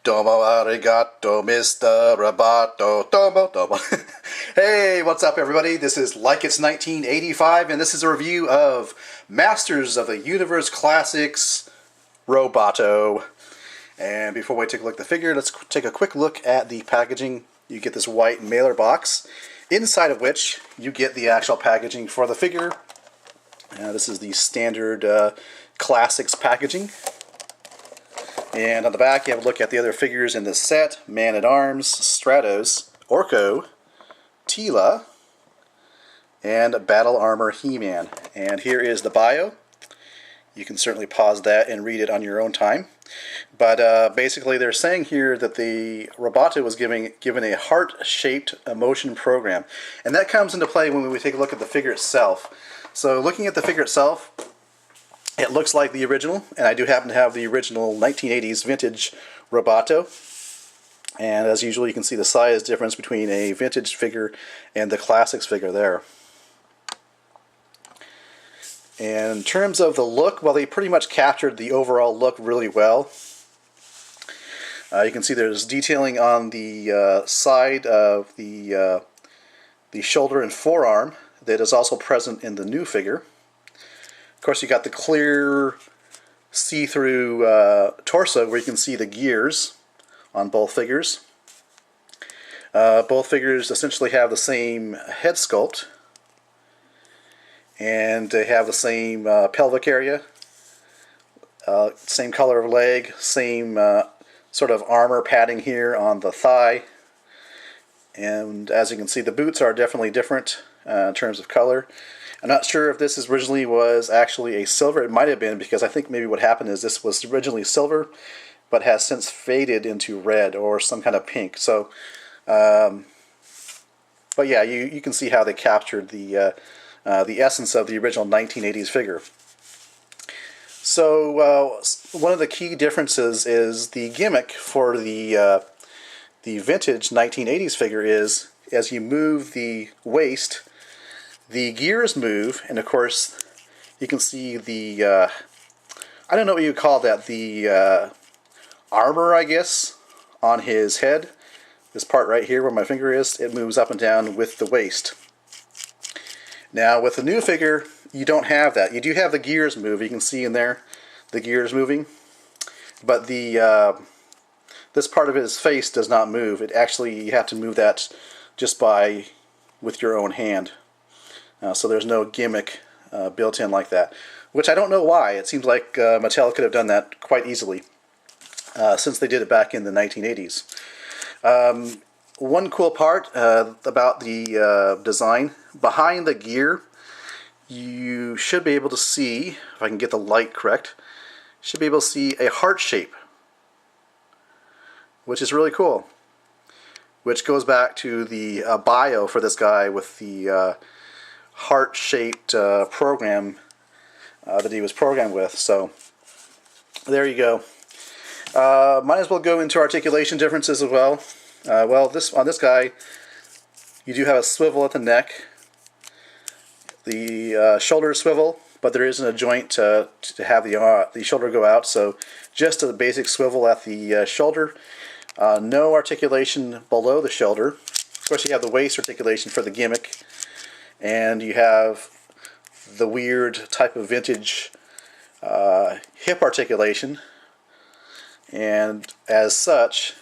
Domo, arigato, Mr. Roboto, Domo, Domo. Hey, what's up everybody? This is Like It's 1985, and this is a review of Masters of the Universe Classics, Roboto. And before we take a look at the figure, let's take a quick look at the packaging. You get this white mailer box, inside of which you get the actual packaging for the figure. This is the standard Classics packaging. And on the back, you have a look at the other figures in this set: Man-at-Arms, Stratos, Orko, Teela, and Battle Armor He-Man. And here is the bio. You can certainly pause that and read it on your own time. But basically they're saying here that the Roboto was given a heart-shaped emotion program. And that comes into play when we take a look at the figure itself. So looking at the figure itself, it looks like the original, and I do happen to have the original 1980s vintage Roboto. And as usual, you can see the size difference between a vintage figure and the Classics figure there. And in terms of the look, well, they pretty much captured the overall look really well. You can see there's detailing on the side of the shoulder and forearm that is also present in the new figure. Of course, you got the clear see-through torso where you can see the gears on both figures. Both figures essentially have the same head sculpt, and they have the same pelvic area, same color of leg, same sort of armor padding here on the thigh. And as you can see, the boots are definitely different in terms of color. I'm not sure if this originally was actually a silver. It might have been, because I think maybe what happened is this was originally silver, but has since faded into red or some kind of pink. So, but yeah, you can see how they captured the essence of the original 1980s figure. So one of the key differences is the gimmick for the vintage 1980s figure is, as you move the waist, the gears move, and of course you can see the I don't know what you call that, the armor, I guess, on his head. This part right here where my finger is, it moves up and down with the waist. Now with the new figure, you don't have that. You do have the gears move. You can see in there the gears moving, but the this part of his face does not move. It actually, you have to move that just with your own hand. So there's no gimmick built in like that, which I don't know why. It seems like Mattel could have done that quite easily, since they did it back in the 1980s. One cool part about the design, behind the gear, you should be able to see, if I can get the light correct, should be able to see a heart shape, which is really cool. Which goes back to the bio for this guy with the heart-shaped program that he was programmed with. So there you go. Might as well go into articulation differences as well. Well, on this guy, you do have a swivel at the neck. The shoulders swivel, but there isn't a joint to have the shoulder go out. So just a basic swivel at the shoulder. No articulation below the shoulder. Of course, you have the waist articulation for the gimmick, and you have the weird type of vintage hip articulation, and as such,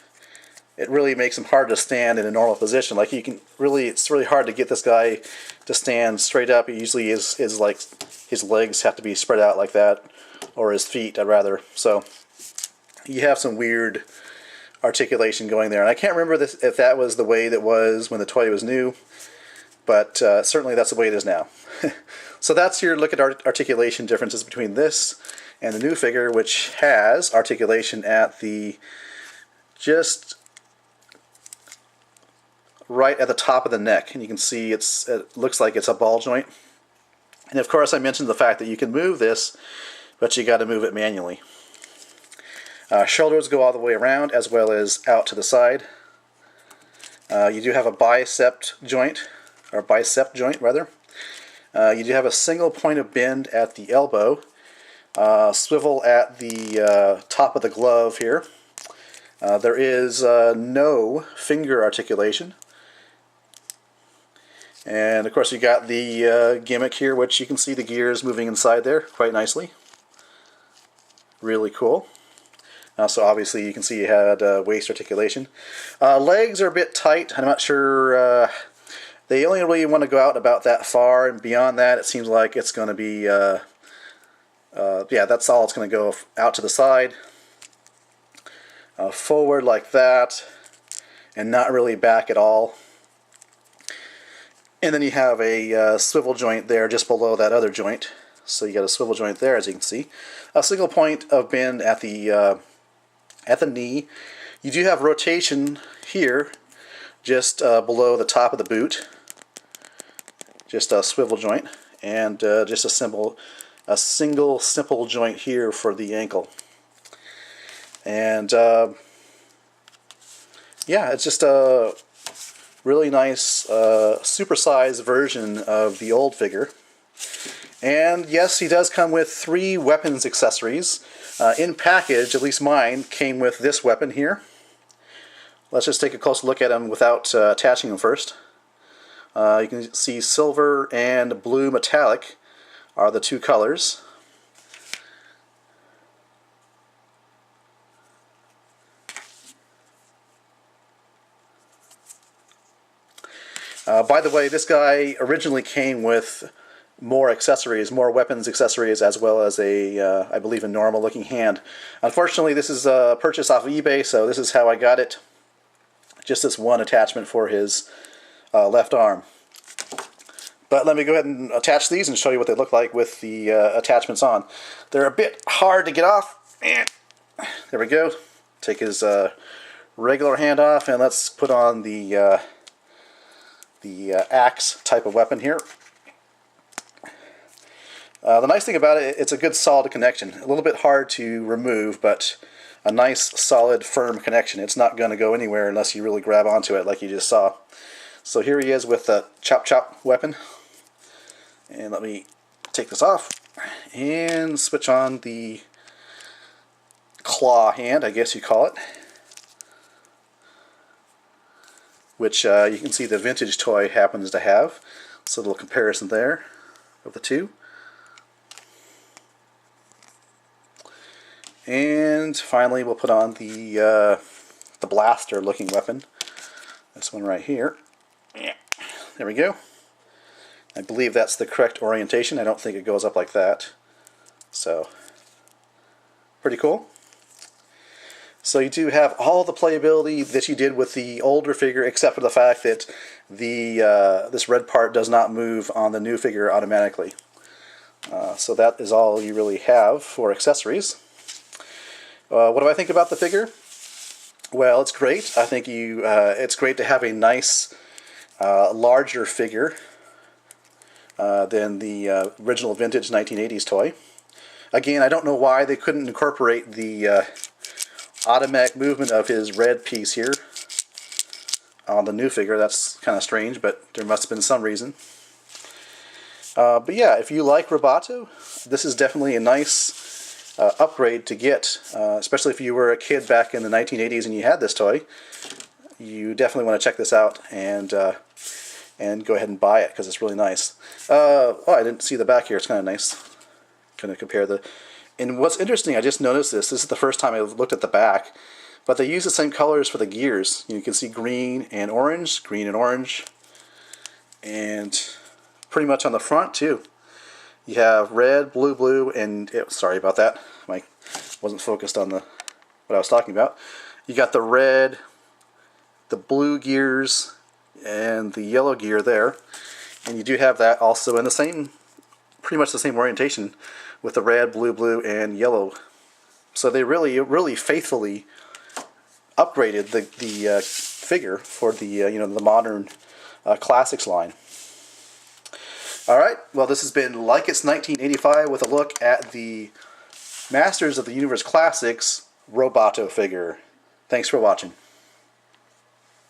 it really makes him hard to stand in a normal position. Like it's really hard to get this guy to stand straight up. It usually is like his legs have to be spread out like that, or his feet, I'd rather. So you have some weird articulation going there, and I can't remember if that was the way that was when the toy was new, but certainly that's the way it is now. So that's your look at articulation differences between this and the new figure, which has articulation at the just right at the top of the neck, and you can see it looks like it's a ball joint. And of course I mentioned the fact that you can move this, but you got to move it manually. Shoulders go all the way around as well as out to the side. You do have a bicep joint rather. You do have a single point of bend at the elbow, swivel at the top of the glove here, There is no finger articulation. And of course you got the gimmick here, which you can see the gears moving inside there quite nicely. Really cool. So obviously you can see you had waist articulation. Legs are a bit tight. I'm not sure. They only really want to go out about that far, and beyond that it seems like it's going to be, yeah, that's all it's going to go out to the side. Forward like that, and not really back at all. And then you have a swivel joint there just below that other joint. So you got a swivel joint there, as you can see. A single point of bend at the knee. You do have rotation here, just below the top of the boot. Just a swivel joint, and just a single simple joint here for the ankle. And yeah, it's just a really nice supersized version of the old figure. And yes, he does come with 3 weapons accessories. In package, at least mine, came with this weapon here. Let's just take a close look at him without attaching him first. You can see silver and blue metallic are the 2 colors. By the way, this guy originally came with more accessories, more weapons accessories, as well as a, I believe, a normal looking hand. Unfortunately, this is a purchase off of eBay, so this is how I got it. Just this one attachment for his left arm. But let me go ahead and attach these and show you what they look like with the attachments on. They're a bit hard to get off. There we go. Take his regular hand off, and let's put on the axe type of weapon here. The nice thing about it, it's a good solid connection. A little bit hard to remove, but a nice solid firm connection. It's not going to go anywhere unless you really grab onto it like you just saw. So here he is with the chop chop weapon. And let me take this off and switch on the claw hand, I guess you call it, which you can see the vintage toy happens to have. So a little comparison there of the two. And finally we'll put on the blaster looking weapon. This one right here. There we go. I believe that's the correct orientation. I don't think it goes up like that. So, pretty cool. So you do have all the playability that you did with the older figure, except for the fact that the this red part does not move on the new figure automatically. So that is all you really have for accessories. What do I think about the figure? Well, it's great. I think it's great to have a nice, larger figure than the original vintage 1980s toy. Again, I don't know why they couldn't incorporate the automatic movement of his red piece here on the new figure. That's kind of strange, but there must have been some reason. But yeah, if you like Roboto, this is definitely a nice upgrade to get, especially if you were a kid back in the 1980s and you had this toy. You definitely want to check this out and go ahead and buy it because it's really nice. Oh, I didn't see the back here. It's kind of nice. Kind of compare the... And what's interesting, I just noticed this. This is the first time I've looked at the back, but they use the same colors for the gears. You can see green and orange, and pretty much on the front too. You have red, blue, and sorry about that. I wasn't focused on what I was talking about. You got the red, the blue gears, and the yellow gear there, and you do have that also in the same, pretty much the same orientation with the red, blue, and yellow. So they really faithfully upgraded the figure for the the modern classics line. All right, well, this has been Like It's 1985 with a look at the Masters of the Universe Classics Roboto figure. Thanks for watching.